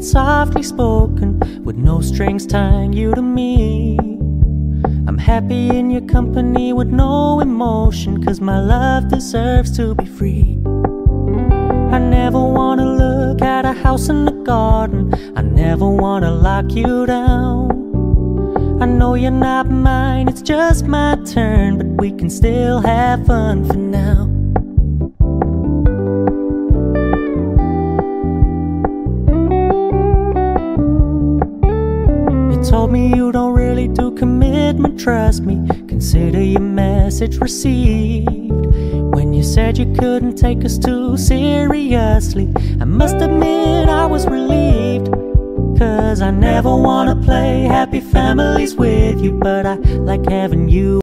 it's softly spoken, with no strings tying you to me. I'm happy in your company with no emotion, 'cause my love deserves to be free. I never wanna look at a house in the garden, I never wanna lock you down. I know you're not mine, it's just my turn, but we can still have fun for now. You told me you don't really do commitment, trust me, consider your message received. When you said you couldn't take us too seriously, I must admit I was relieved. 'Cause I never wanna play happy families with you, but I like having you